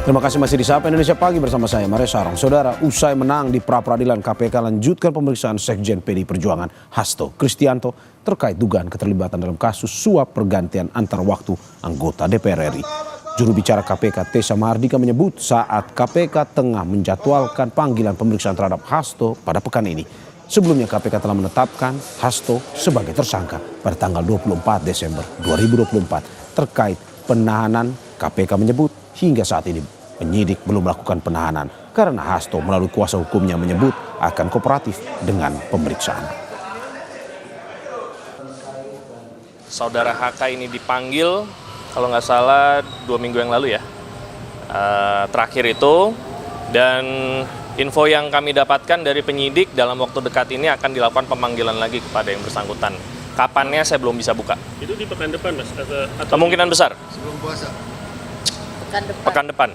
Terima kasih masih di Sapa Indonesia Pagi bersama saya Maria Sarong. Saudara, usai menang di pra-peradilan KPK lanjutkan pemeriksaan Sekjen PDI Perjuangan Hasto Kristianto terkait dugaan keterlibatan dalam kasus suap pergantian antar waktu anggota DPR RI. Juru bicara KPK Tessa Mahardika menyebut saat KPK tengah menjadwalkan panggilan pemeriksaan terhadap Hasto pada pekan ini. Sebelumnya KPK telah menetapkan Hasto sebagai tersangka pada tanggal 24 Desember 2024 terkait penahanan. KPK menyebut hingga saat ini penyidik belum melakukan penahanan karena Hasto melalui kuasa hukumnya menyebut akan kooperatif dengan pemeriksaan. Saudara HK ini dipanggil kalau nggak salah 2 minggu yang lalu ya, terakhir itu, dan info yang kami dapatkan dari penyidik dalam waktu dekat ini akan dilakukan pemanggilan lagi kepada yang bersangkutan. Kapannya saya belum bisa buka. Itu di pekan depan, Mas? Atau kemungkinan besar. sebelum puasa? Pekan depan.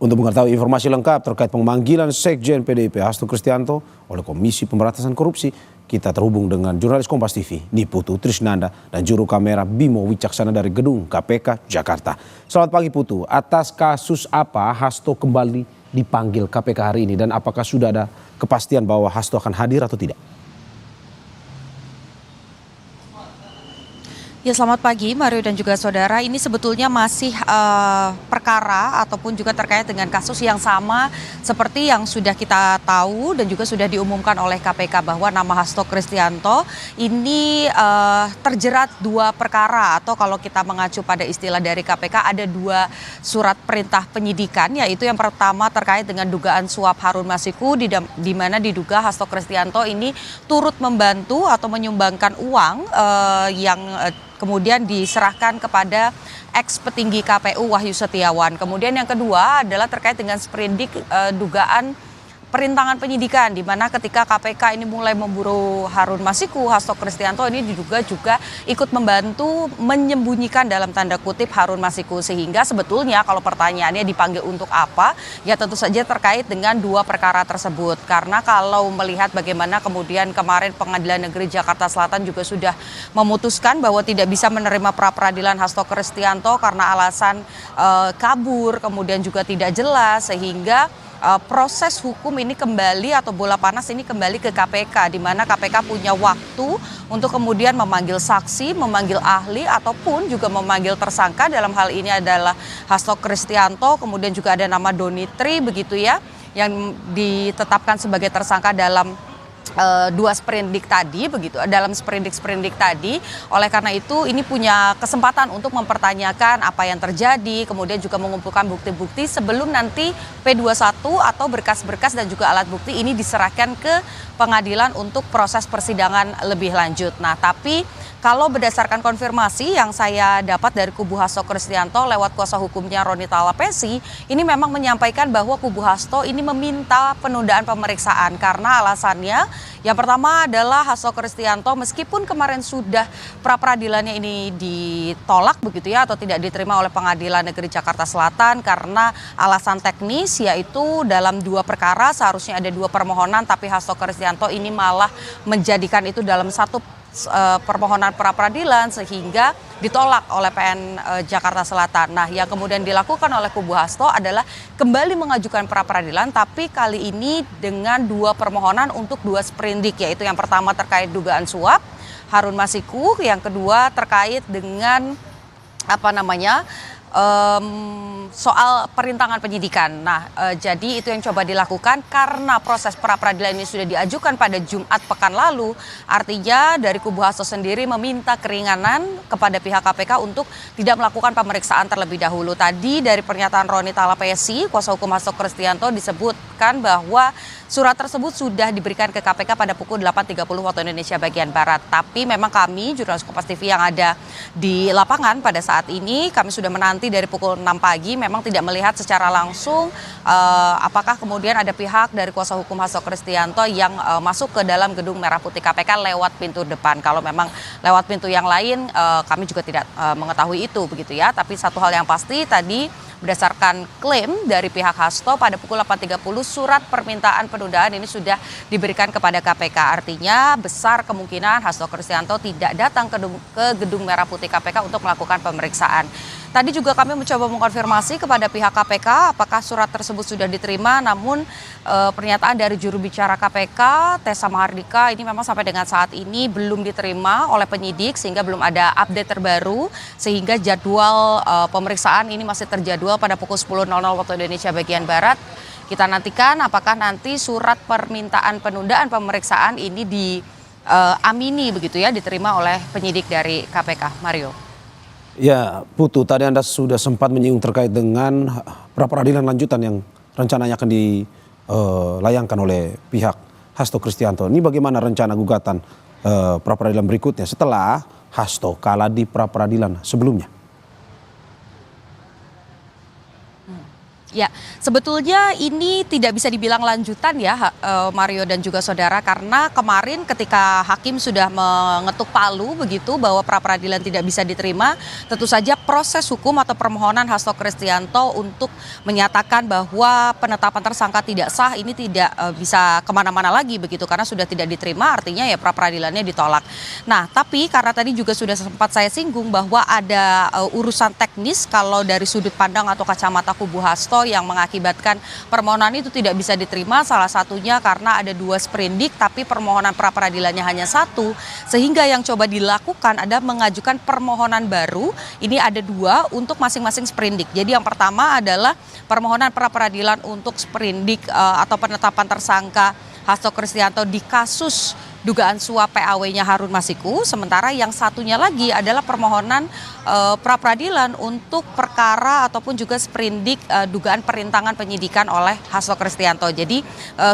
Untuk mengetahui informasi lengkap terkait pemanggilan Sekjen PDIP Hasto Kristianto oleh Komisi Pemberantasan Korupsi, kita terhubung dengan jurnalis Kompas TV Niputu Trisnanda dan juru kamera Bimo Wicaksana dari Gedung KPK Jakarta. Selamat pagi Putu, atas kasus apa Hasto kembali dipanggil KPK hari ini dan apakah sudah ada kepastian bahwa Hasto akan hadir atau tidak? Ya, selamat pagi Mario dan juga saudara. Ini sebetulnya masih perkara ataupun juga terkait dengan kasus yang sama seperti yang sudah kita tahu dan juga sudah diumumkan oleh KPK bahwa nama Hasto Kristianto ini terjerat 2 perkara, atau kalau kita mengacu pada istilah dari KPK ada 2 surat perintah penyidikan, yaitu yang pertama terkait dengan dugaan suap Harun Masiku di mana diduga Hasto Kristianto ini turut membantu atau menyumbangkan uang yang kemudian diserahkan kepada ex petinggi KPU Wahyu Setiawan. Kemudian yang kedua adalah terkait dengan sprindik dugaan perintangan penyidikan, di mana ketika KPK ini mulai memburu Harun Masiku, Hasto Kristianto ini diduga juga ikut membantu menyembunyikan dalam tanda kutip Harun Masiku. Sehingga sebetulnya kalau pertanyaannya dipanggil untuk apa, ya tentu saja terkait dengan 2 perkara tersebut. Karena kalau melihat bagaimana kemudian kemarin Pengadilan Negeri Jakarta Selatan juga sudah memutuskan bahwa tidak bisa menerima pra-peradilan Hasto Kristianto karena alasan kabur, kemudian juga tidak jelas, sehingga proses hukum ini kembali atau bola panas ini kembali ke KPK, di mana KPK punya waktu untuk kemudian memanggil saksi, memanggil ahli, ataupun juga memanggil tersangka. Dalam hal ini adalah Hasto Kristianto, kemudian juga ada nama Donitri begitu ya, yang ditetapkan sebagai tersangka dalam 2 sprindik tadi begitu, dalam sprindik tadi. Oleh karena itu ini punya kesempatan untuk mempertanyakan apa yang terjadi, kemudian juga mengumpulkan bukti-bukti sebelum nanti P21 atau berkas-berkas dan juga alat bukti ini diserahkan ke pengadilan untuk proses persidangan lebih lanjut. Nah, tapi kalau berdasarkan konfirmasi yang saya dapat dari kubu Hasto Kristianto lewat kuasa hukumnya Ronita Lapesi, ini memang menyampaikan bahwa kubu Hasto ini meminta penundaan pemeriksaan karena alasannya yang pertama adalah Hasto Kristianto meskipun kemarin sudah pra-peradilannya ini ditolak begitu ya, atau tidak diterima oleh Pengadilan Negeri Jakarta Selatan karena alasan teknis, yaitu dalam 2 perkara seharusnya ada 2 permohonan, tapi Hasto Kristianto ini malah menjadikan itu dalam 1 permohonan pra-peradilan sehingga ditolak oleh PN Jakarta Selatan. Nah, yang kemudian dilakukan oleh kubu Hasto adalah kembali mengajukan pra-peradilan, tapi kali ini dengan 2 permohonan untuk 2 sprindik, yaitu yang pertama terkait dugaan suap Harun Masiku, yang kedua terkait dengan soal perintangan penyidikan. Nah, jadi itu yang coba dilakukan karena proses pra-peradilan ini sudah diajukan pada Jumat pekan lalu. Artinya dari kubu Hasto sendiri meminta keringanan kepada pihak KPK untuk tidak melakukan pemeriksaan terlebih dahulu. Tadi dari pernyataan Ronita Lapesi, kuasa hukum Hasto Kristianto, disebutkan bahwa surat tersebut sudah diberikan ke KPK pada pukul 8.30 waktu Indonesia bagian Barat. Tapi memang kami, jurnalis Kompas TV yang ada di lapangan pada saat ini, kami sudah menanti dari pukul 6 pagi, memang tidak melihat secara langsung apakah kemudian ada pihak dari kuasa hukum Hasto Kristianto yang masuk ke dalam gedung Merah Putih KPK lewat pintu depan. Kalau memang lewat pintu yang lain, kami juga tidak mengetahui itu begitu ya. Tapi satu hal yang pasti tadi, berdasarkan klaim dari pihak Hasto pada pukul 8.30 surat permintaan penundaan ini sudah diberikan kepada KPK. Artinya besar kemungkinan Hasto Kristianto tidak datang ke gedung Merah Putih KPK untuk melakukan pemeriksaan. Tadi juga kami mencoba mengkonfirmasi kepada pihak KPK apakah surat tersebut sudah diterima, namun pernyataan dari juru bicara KPK, Tessa Mahardika, ini memang sampai dengan saat ini belum diterima oleh penyidik sehingga belum ada update terbaru, sehingga jadwal pemeriksaan ini masih terjadwal pada pukul 10.00 waktu Indonesia bagian Barat. Kita nantikan apakah nanti surat permintaan penundaan pemeriksaan ini diamini begitu ya, diterima oleh penyidik dari KPK. Mario. Ya, Putu, tadi Anda sudah sempat menyinggung terkait dengan pra-peradilan lanjutan yang rencananya akan dilayangkan oleh pihak Hasto Kristianto. Ini bagaimana rencana gugatan pra-peradilan berikutnya setelah Hasto kalah di pra-peradilan sebelumnya? Ya, sebetulnya ini tidak bisa dibilang lanjutan ya Mario dan juga saudara, karena kemarin ketika hakim sudah mengetuk palu begitu bahwa pra-peradilan tidak bisa diterima, tentu saja proses hukum atau permohonan Hasto Kristianto untuk menyatakan bahwa penetapan tersangka tidak sah ini tidak bisa kemana-mana lagi begitu, karena sudah tidak diterima, artinya ya pra-peradilannya ditolak. Nah, tapi karena tadi juga sudah sempat saya singgung bahwa ada urusan teknis kalau dari sudut pandang atau kacamata kubu Hasto yang mengakibatkan permohonan itu tidak bisa diterima, salah satunya karena ada 2 sprindik tapi permohonan pra-peradilannya hanya 1, sehingga yang coba dilakukan ada mengajukan permohonan baru, ini ada 2 untuk masing-masing sprindik. Jadi yang pertama adalah permohonan pra-peradilan untuk sprindik atau penetapan tersangka Hasto Kristianto di kasus dugaan suap PAW-nya Harun Masiku, sementara yang satunya lagi adalah permohonan pra-peradilan untuk perkara ataupun juga sprindik dugaan perintangan penyidikan oleh Hasto Kristianto. Jadi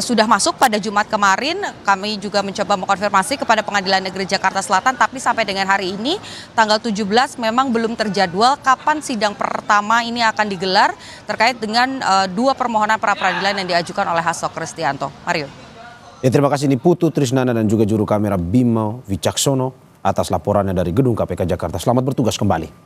sudah masuk pada Jumat kemarin, kami juga mencoba mengkonfirmasi kepada Pengadilan Negeri Jakarta Selatan, tapi sampai dengan hari ini tanggal 17 memang belum terjadwal kapan sidang pertama ini akan digelar terkait dengan 2 permohonan pra-peradilan yang diajukan oleh Hasto Kristianto. Mario. Ya, terima kasih ini Putu Trisnanda dan juga juru kamera Bimo Wicaksono atas laporannya dari Gedung KPK Jakarta. Selamat bertugas kembali.